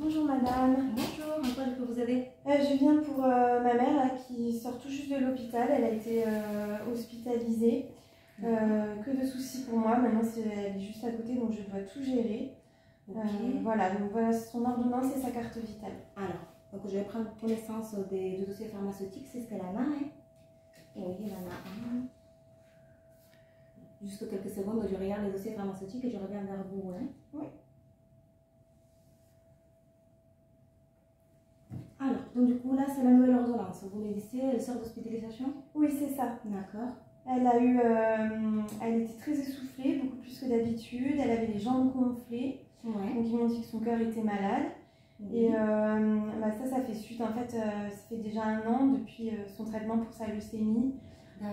Bonjour madame. Bonjour, en quoi je peux vous aider? Je viens pour ma mère là, qui sort tout juste de l'hôpital. Elle a été hospitalisée. Que de soucis pour moi. Maintenant, elle est juste à côté, donc je dois tout gérer. Voilà, donc voilà son ordonnance et sa carte vitale. Alors, donc je vais prendre connaissance du dossier pharmaceutique, c'est ce qu'elle en a, hein? Oui, elle en a un. Juste quelques secondes, je regarde les dossiers pharmaceutiques et je reviens vers vous, hein? Oui. Alors, donc du coup, là, c'est la nouvelle ordonnance. Vous me disiez, elle sort d'hospitalisation? Oui, c'est ça. D'accord. Elle était très essoufflée, beaucoup plus que d'habitude. Elle avait les jambes gonflées. Ouais. Donc ils m'ont dit que son cœur était malade. Et ça fait suite, en fait, ça fait déjà 1 an depuis son traitement pour sa leucémie. Qui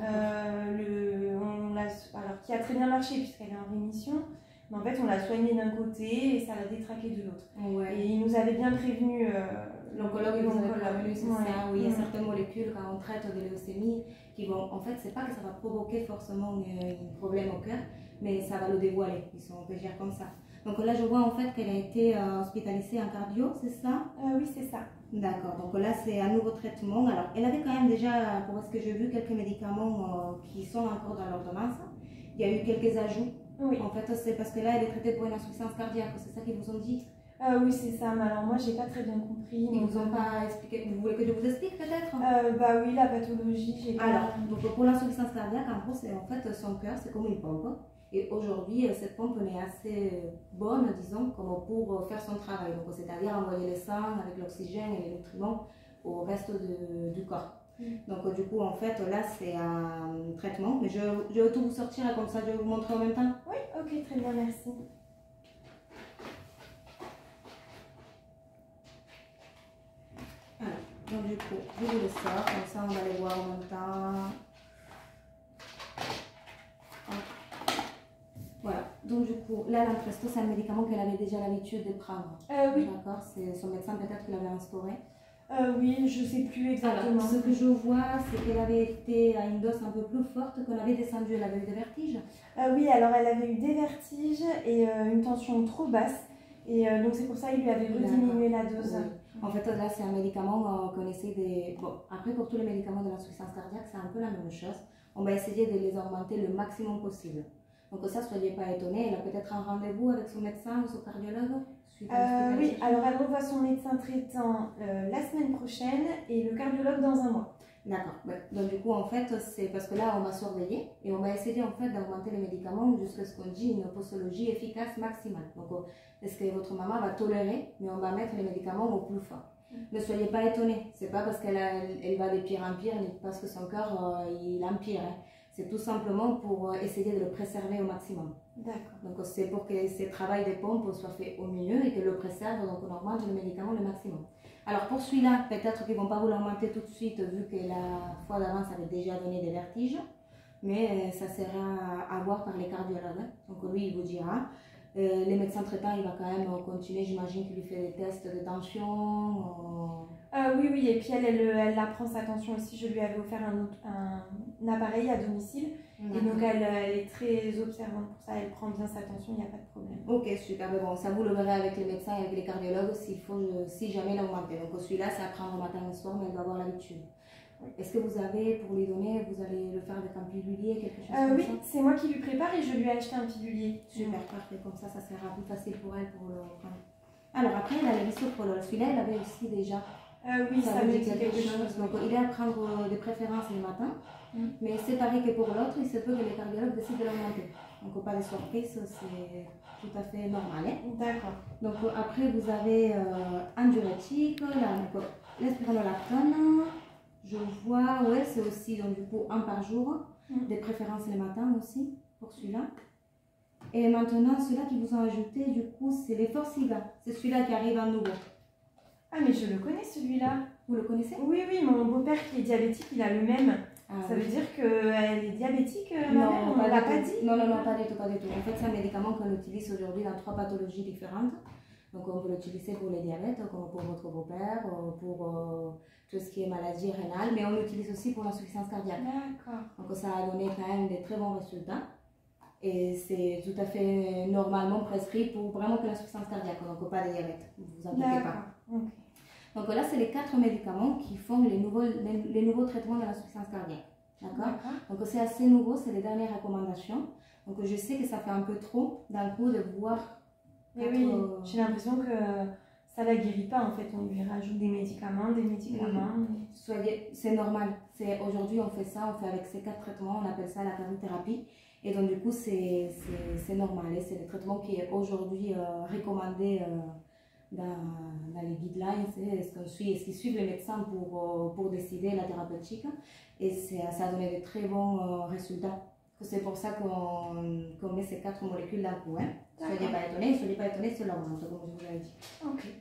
a très bien marché puisqu'elle est en rémission. Mais en fait, on l'a soignée d'un côté et ça l'a détraquée de l'autre. Ouais. Et il nous avait bien prévenu. L'oncologue, il nous avait prévenu, c'est ça. Oui, il y a Ouais. certaines molécules quand on traite de leucémie qui vont. En fait, c'est pas que ça va provoquer forcément un problème au cœur, mais ça va le dévoiler. On peut dire comme ça. Donc là, je vois en fait qu'elle a été hospitalisée en cardio, c'est ça? Oui, c'est ça. D'accord. Donc là, c'est un nouveau traitement. Alors, elle avait quand même déjà, pour ce que j'ai vu, quelques médicaments qui sont encore dans l'ordonnance. Il y a eu quelques ajouts. Oui. En fait, c'est parce que là, elle est traitée pour une insuffisance cardiaque. C'est ça qu'ils vous ont dit? Oui, c'est ça. Mais alors, moi, j'ai pas très bien compris. Ils vous ont pas expliqué? Vous voulez que je vous explique peut-être? Bah oui, la pathologie, j'ai pas. Alors, donc pour l'insuffisance cardiaque, en gros, c'est en fait son cœur, c'est comme une pompe. Et aujourd'hui, cette pompe est assez bonne, disons, comme pour faire son travail. Donc, c'est-à-dire envoyer le sang avec l'oxygène et les nutriments au reste du corps. Donc, du coup, en fait, là, c'est un traitement. Mais je vais tout vous sortir, comme ça, je vais vous montrer en même temps. Oui, ok, très bien, merci. Alors, donc, du coup, je vous le sors, comme ça, on va les voir en même temps. Voilà, donc du coup, là, l'Entresto, c'est un médicament qu'elle avait déjà l'habitude de prendre. Oui. D'accord, c'est son médecin peut-être qui l'avait instauré. Oui, je sais plus exactement. Alors, ce que je vois, c'est qu'elle avait été à une dose un peu plus forte, qu'on avait descendu, elle avait eu des vertiges. Oui, alors elle avait eu des vertiges et une tension trop basse. Et donc c'est pour ça qu'il lui avait rediminué la dose. Oui. En fait, là, c'est un médicament qu'on essaie de... Bon, après, pour tous les médicaments de l'insuffisance cardiaque, c'est un peu la même chose. On va essayer de les augmenter le maximum possible. Donc ça, soyez pas étonnés, elle a peut-être un rendez-vous avec son médecin ou son cardiologue suite à oui, alors elle revoit son médecin traitant la semaine prochaine et le cardiologue dans 1 mois. D'accord. Donc du coup, en fait, c'est parce que là, on va surveiller et on va essayer en fait d'augmenter les médicaments jusqu'à ce qu'on dit une posologie efficace maximale. Donc, est-ce que votre maman va tolérer, mais on va mettre les médicaments au plus fort. Ne soyez pas étonnés, c'est pas parce qu'elle va de pire en pire, ni parce que son cœur il empire. Hein. C'est tout simplement pour essayer de le préserver au maximum. D'accord. Donc c'est pour que ce travail des pompes soit fait au mieux et que le préserve, donc on augmente le médicament le maximum. Alors pour celui-là, peut-être qu'ils ne vont pas vous l'augmenter tout de suite vu que la fois d'avance avait déjà donné des vertiges, mais ça sera à voir par les cardiologues. Hein. Donc lui, il vous dira. Les médecins traitants, il va quand même continuer, j'imagine qu'il lui fait des tests de tension. Oui, et puis elle apprend sa tension aussi. Je lui avais offert un appareil à domicile. Et donc elle est très observante pour ça, elle prend bien sa tension, il n'y a pas de problème. Ok, super, mais bon, ça vous le verrez avec les médecins et avec les cardiologues si jamais l'augmenter. Donc celui-là, c'est à prendre matin et soir, mais elle va avoir l'habitude. Oui. Est-ce que vous avez, pour lui donner, vous allez le faire avec un pilulier, quelque chose comme oui, ça? c'est moi qui lui prépare et je lui ai acheté un pilulier. Super, parfait, comme ça sera plus facile pour elle pour le prendre. Alors après, elle a le bisoprolol, celui-là, elle avait aussi déjà. Oui, ça me dit quelque chose. Donc il est à prendre des préférences le matin, mais c'est pareil que pour l'autre, il se peut que les cardiologues décident de l'augmenter. Donc pas de surprise, c'est tout à fait normal. Hein? D'accord. Donc après, vous avez un diurétique, l'espironolactone. Je vois, ouais, c'est aussi donc du coup 1 par jour, des préférences le matin aussi pour celui-là. Et maintenant, celui-là qui vous ont ajouté, du coup, c'est les Forxiga. C'est celui-là qui arrive à nouveau. Ah, mais je le connais celui-là. Vous le connaissez? Oui, mon beau-père qui est diabétique, il a le même. Ça veut dire qu'elle est diabétique, ma mère? On ne l'a pas dit? Non, pas du tout, pas du tout. En fait, c'est un médicament qu'on utilise aujourd'hui dans 3 pathologies différentes. Donc, on peut l'utiliser pour les diabètes, comme pour votre beau-père, pour tout ce qui est maladie rénale, mais on l'utilise aussi pour l'insuffisance cardiaque. D'accord. Donc, ça a donné quand même des très bons résultats. Et c'est tout à fait normalement prescrit pour vraiment que l'insuffisance cardiaque, donc pas de diabète, ne vous inquiétez pas. Okay. Donc là, c'est les 4 médicaments qui font les nouveaux traitements de l'insuffisance cardiaque. D'accord. Donc c'est assez nouveau, c'est les dernières recommandations. Donc je sais que ça fait un peu trop d'un coup de voir. Mais oui, j'ai l'impression que ça ne la guérit pas en fait. On lui rajoute des médicaments, des médicaments. C'est normal. Aujourd'hui, on fait ça, on fait avec ces 4 traitements, on appelle ça la cardiothérapie. Et donc du coup, c'est normal. C'est le traitement qui est aujourd'hui recommandé dans les guidelines, est-ce qu'ils suivent les médecins pour décider la thérapeutique, et ça a donné de très bons résultats. C'est pour ça qu'on met ces 4 molécules d'un coup. Hein. Soyez pas étonnés, c'est leur montre, comme je vous l'avais dit. Okay.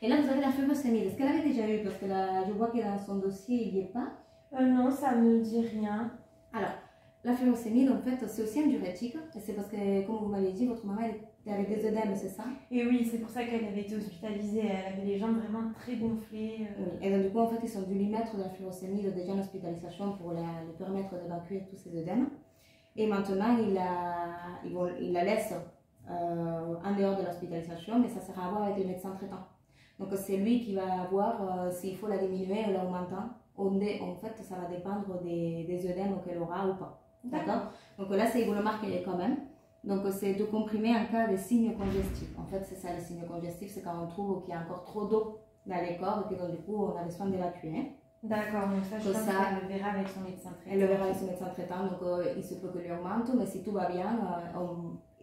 Et là, vous avez la furosémide. Est-ce qu'elle avait déjà eu? Parce que là, je vois que dans son dossier, il n'y est pas. Non, ça ne me dit rien. Alors, la furosémide, en fait, c'est aussi un diurétique. Et c'est parce que, comme vous m'avez dit, votre maman elle avait des œdèmes, c'est ça? Et oui, c'est pour ça qu'elle avait été hospitalisée. Elle avait les jambes vraiment très gonflées. Oui. Et donc, du coup, en fait, ils ont dû lui mettre de la furosémide déjà en hospitalisation pour lui permettre d'évacuer tous ces œdèmes. Et maintenant, il la laisse en dehors de l'hospitalisation, mais ça sera à voir avec le médecin traitant. Donc, c'est lui qui va voir s'il faut la diminuer ou l'augmenter. En fait, ça va dépendre des œdèmes qu'elle aura ou pas. D'accord. Donc là, c'est vous le marquez quand même. Donc, c'est de comprimer en cas de signes congestifs. En fait, c'est ça, les signes congestifs, c'est quand on trouve qu'il y a encore trop d'eau dans les corps et que donc, du coup, on a besoin d'évacuer. D'accord, donc ça, je pense qu'elle le verra avec son médecin traitant. Elle le verra avec son médecin traitant, donc il se peut que lui augmente, mais si tout va bien,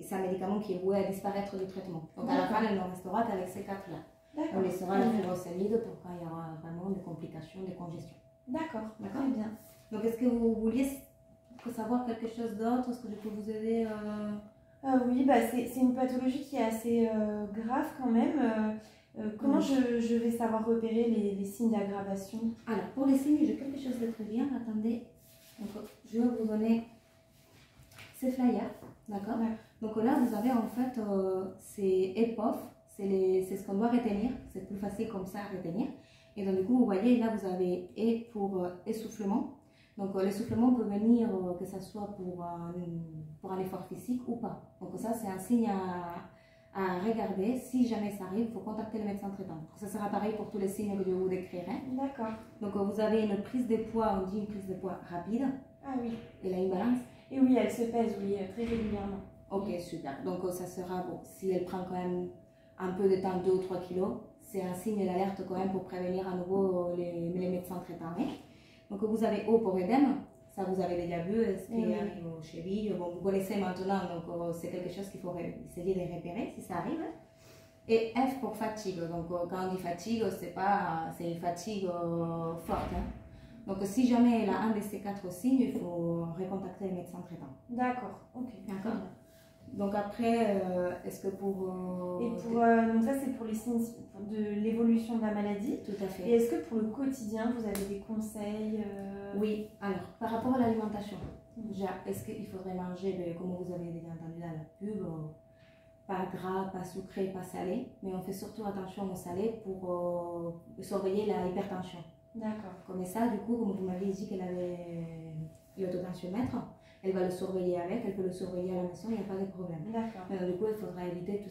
c'est un médicament qui est voué à disparaître du traitement. Donc à la fin, elle ne restera qu'avec ces 4-là. On laissera la furosémide pour quand il y aura vraiment des complications, des congestions. D'accord, très bien. Donc est-ce que vous vouliez savoir quelque chose d'autre? Est-ce que je peux vous aider Oui, bah, c'est une pathologie qui est assez grave quand même. Comment je vais savoir repérer les signes d'aggravation? Alors, pour les signes, j'ai quelque chose de très bien. Attendez, donc, je vais vous donner ces flyers, d'accord? Donc là, vous avez en fait, c'est EPOF, c'est ce qu'on doit retenir. C'est plus facile comme ça à retenir. Et donc, du coup, vous voyez, là, vous avez E pour essoufflement. Donc, l'essoufflement peut venir, que ce soit pour un effort physique ou pas. Donc, ça, c'est un signe à regarder. Si jamais ça arrive, il faut contacter le médecin traitant. Ça sera pareil pour tous les signes que je vous décrirai. D'accord. Donc, vous avez une prise de poids, on dit une prise de poids rapide. Ah oui. Elle a une balance? Et oui, elle se pèse, oui, très régulièrement. Ok, super. Donc, ça sera, bon, si elle prend quand même un peu de temps, 2 ou 3 kilos, c'est un signe d'alerte quand même pour prévenir à nouveau les médecins traitants. Donc, vous avez O pour œdème. Ça, vous avez déjà vu, ce qui arrive aux chevilles. Bon, vous connaissez maintenant, donc c'est quelque chose qu'il faut essayer de repérer si ça arrive. Et F pour fatigue. Donc, quand on dit fatigue, c'est une fatigue forte. Donc, si jamais elle a un de ces 4 signes, il faut recontacter le médecin traitant. D'accord, ok. D'accord. Donc, après, est-ce que pour. Donc, ça, c'est pour les signes de l'évolution de la maladie. Tout à fait. Et est-ce que pour le quotidien, vous avez des conseils Oui, alors, par rapport à l'alimentation, est-ce qu'il faudrait manger, comme vous avez déjà entendu dans la pub, pas gras, pas sucré, pas salé, mais on fait surtout attention au salé pour surveiller l'hypertension. D'accord. Comme ça, du coup, comme vous m'avez dit qu'elle avait l'autotensiomètre, elle va le surveiller avec, elle peut le surveiller à la maison, il n'y a pas de problème. D'accord. Mais du coup, il faudra éviter tout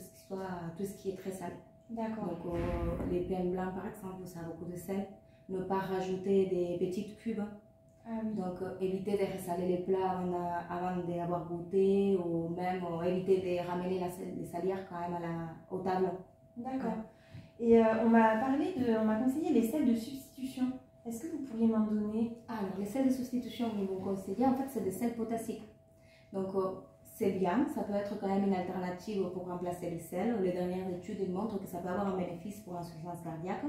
ce qui est très salé. D'accord. Donc, les pains blancs, par exemple, ça a beaucoup de sel. Ne pas rajouter des petites cubes. Ah oui. Donc, éviter de ressaler les plats avant d'avoir goûté, ou même éviter de ramener les salières quand même aux tables. D'accord. Et on m'a conseillé les sels de substitution. Est-ce que vous pourriez m'en donner? Alors, les sels de substitution qu'ils vont conseiller, en fait, c'est des sels potassiques. Donc, c'est bien, ça peut être quand même une alternative pour remplacer les sels. Les dernières études montrent que ça peut avoir un bénéfice pour l'insuffisance cardiaque.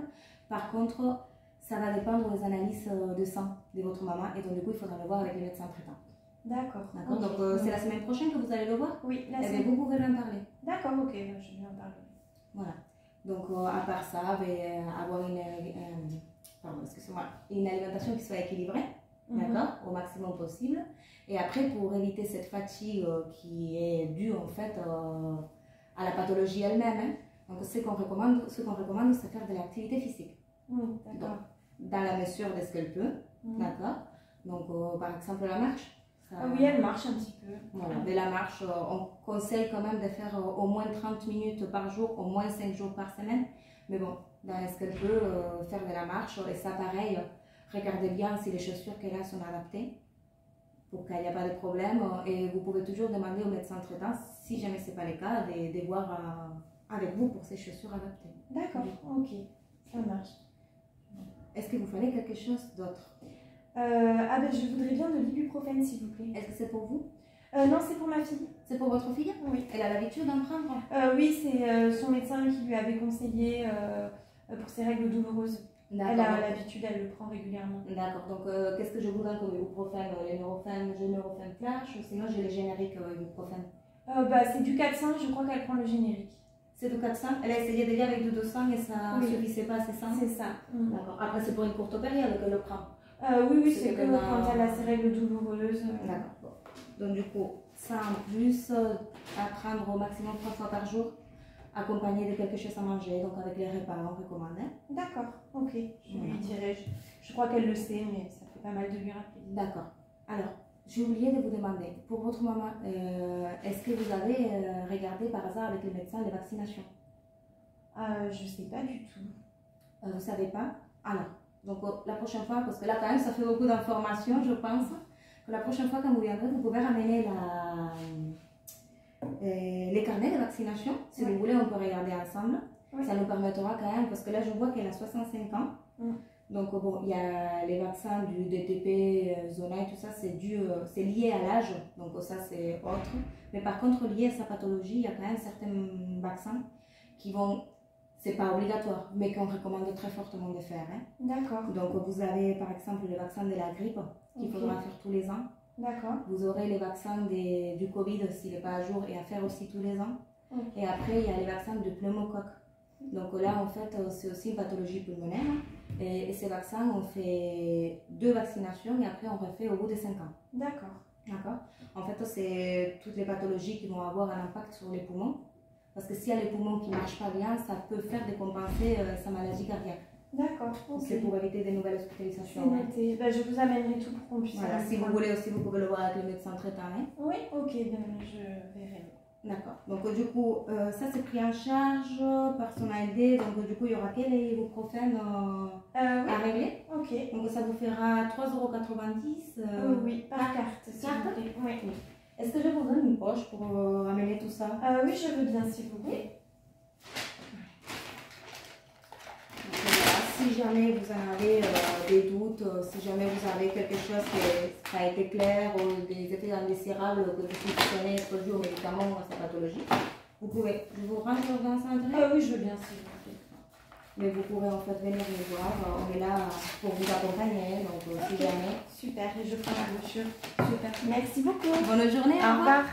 Par contre, ça va dépendre des analyses de sang de votre maman, et donc du coup, il faudra le voir avec le médecin traitant. D'accord. Okay. Donc, c'est la semaine prochaine que vous allez le voir? Oui, la semaine. Vous pouvez lui en parler. D'accord, ok, je vais en parler. Voilà. Donc, à part ça, avoir une alimentation qui soit équilibrée, d'accord, au maximum possible. Et après, pour éviter cette fatigue qui est due en fait à la pathologie elle-même, donc ce qu'on recommande, c'est faire de l'activité physique. D'accord. Dans la mesure de ce qu'elle peut, d'accord. Donc, par exemple, la marche, Oui, elle marche un petit peu. Voilà, mais la marche, on conseille quand même de faire au moins 30 minutes par jour, au moins 5 jours par semaine. Mais bon, est-ce qu'elle peut faire de la marche? Et ça, pareil, regardez bien si les chaussures qu'elle a sont adaptées pour qu'il n'y ait pas de problème. Et vous pouvez toujours demander au médecin traitant, si jamais ce n'est pas le cas, de voir avec vous pour ces chaussures adaptées. D'accord, ok, ça marche. Est-ce que vous fallait quelque chose d'autre? Je voudrais bien de l'ibuprofène, s'il vous plaît. Est-ce que c'est pour vous? Non, c'est pour ma fille. C'est pour votre fille? Oui. Elle a l'habitude d'en prendre? Oui, c'est son médecin qui lui avait conseillé pour ses règles douloureuses. Elle a l'habitude, elle le prend régulièrement. D'accord, donc qu'est-ce que je vous donne comme ibuprofène? Les Nurofen, j'ai Nurofen Flash, ou sinon j'ai les génériques ibuprofène? C'est du 400, je crois qu'elle prend le générique. C'est du 400? Elle a essayé déjà avec du 200 et ça ne suffisait pas, c'est ça? C'est ça. D'accord, après c'est pour une courte période qu'elle le prend? Oui, c'est que quand elle a ses règles douloureuses. D'accord, bon. Donc du coup, ça en plus, à prendre au maximum 3 fois par jour, accompagné de quelque chose à manger, donc avec les repas on recommande. D'accord, ok. Je lui dirai, je crois qu'elle le sait, mais ça fait pas mal de lui rappeler. D'accord. Alors, j'ai oublié de vous demander, pour votre maman, est-ce que vous avez regardé par hasard avec le médecin les vaccinations? Je sais pas du tout. Vous ne savez pas? Alors, donc la prochaine fois, parce que là quand même ça fait beaucoup d'informations, je pense, que la prochaine fois quand vous viendrez, vous pouvez ramener les carnets de vaccination. Si vous voulez, on peut regarder ensemble. Oui. Ça nous permettra quand même, parce que là je vois qu'elle a 65 ans. Donc bon, il y a les vaccins du DTP, Zona et tout ça, c'est lié à l'âge, donc ça c'est autre. Mais par contre, lié à sa pathologie, il y a quand même certains vaccins qui vont, c'est pas obligatoire, mais qu'on recommande très fortement de faire. D'accord. Donc vous avez par exemple le vaccin de la grippe qu'il faudra faire tous les ans. D'accord. Vous aurez les vaccins du Covid s'il n'est pas à jour et à faire aussi tous les ans. Et après, il y a les vaccins de pneumocoque. Donc là, en fait, c'est aussi une pathologie pulmonaire. Et ces vaccins, on fait 2 vaccinations et après, on refait au bout de 5 ans. D'accord. D'accord. En fait, c'est toutes les pathologies qui vont avoir un impact sur les poumons. Parce que s'il y a les poumons qui ne marchent pas bien, ça peut faire décompenser sa maladie cardiaque. D'accord. C'est pour éviter des nouvelles hospitalisations. C'est noté. Je vous amènerai tout pour qu'on puisse... Voilà, si vous voulez aussi, vous pouvez le voir avec le médecin traitant. Oui, ok, je verrai. D'accord. Donc du coup, ça c'est pris en charge par son ALD. Donc du coup, il y aura quel ibuprofène à régler? Ok. Donc ça vous fera 3,90 €. Oui, par carte. Carte? Oui. Est-ce que je vous donne une poche pour amener tout ça? Oui, je veux bien, s'il vous plaît. Si jamais vous en avez des doutes, si jamais vous avez quelque chose qui a été clair ou des effets indésirables que vous soupçonnez être dû aux médicaments ou à sa pathologie, vous pouvez. Je vous rends dans un intérêt? Oui, je veux bien, s'il vous plaît. Mais vous pourrez en fait venir me voir. On est là pour vous accompagner, donc si jamais. Super, et je prends la brochure. Super. Merci beaucoup. Bonne journée. Au revoir.